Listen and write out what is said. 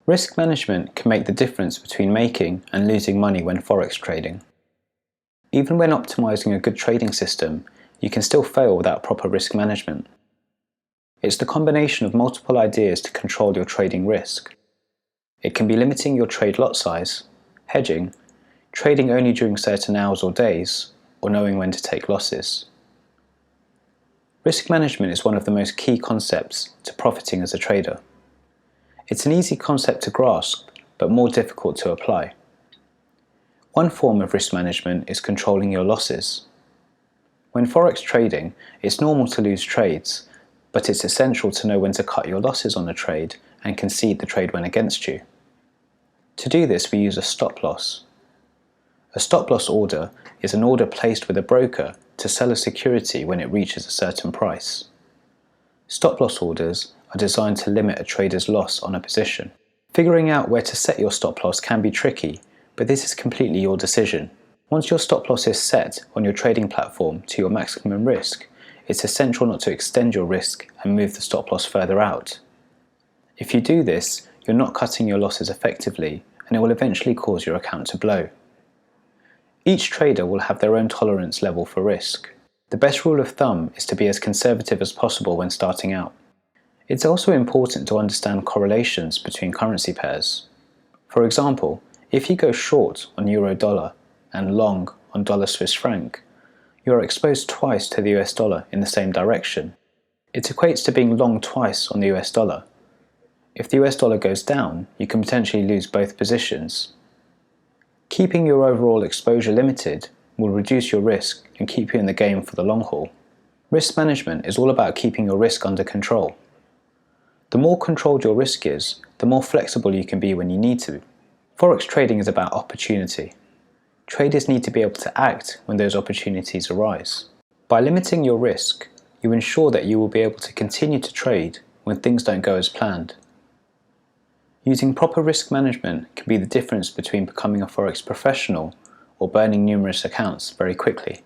Risk management can make the difference between making and losing money when forex trading. Even when optimizing a good trading system, you can still fail without proper risk management. It's the combination of multiple ideas to control your trading risk. It can be limiting your trade lot size, hedging, trading only during certain hours or days, or knowing when to take losses. Risk management is one of the most key concepts to profiting as a trader. It's an easy concept to grasp, but more difficult to apply. One form of risk management is controlling your losses. When forex trading, it's normal to lose trades, but it's essential to know when to cut your losses on a trade and concede the trade when against you. To do this, we use a stop loss. A stop loss order is an order placed with a broker to sell a security when it reaches a certain price. Stop loss orders are designed to limit a trader's loss on a position. Figuring out where to set your stop loss can be tricky, but this is completely your decision. Once your stop loss is set on your trading platform to your maximum risk, it's essential not to extend your risk and move the stop loss further out. If you do this, you're not cutting your losses effectively, and it will eventually cause your account to blow. Each trader will have their own tolerance level for risk. The best rule of thumb is to be as conservative as possible when starting out. It's also important to understand correlations between currency pairs. For example, if you go short on euro-dollar and long on dollar-Swiss franc, you are exposed twice to the US dollar in the same direction. It equates to being long twice on the US dollar. If the US dollar goes down, you can potentially lose both positions. Keeping your overall exposure limited will reduce your risk and keep you in the game for the long haul. Risk management is all about keeping your risk under control. The more controlled your risk is, the more flexible you can be when you need to. Forex trading is about opportunity. Traders need to be able to act when those opportunities arise. By limiting your risk, you ensure that you will be able to continue to trade when things don't go as planned. Using proper risk management can be the difference between becoming a forex professional or burning numerous accounts very quickly.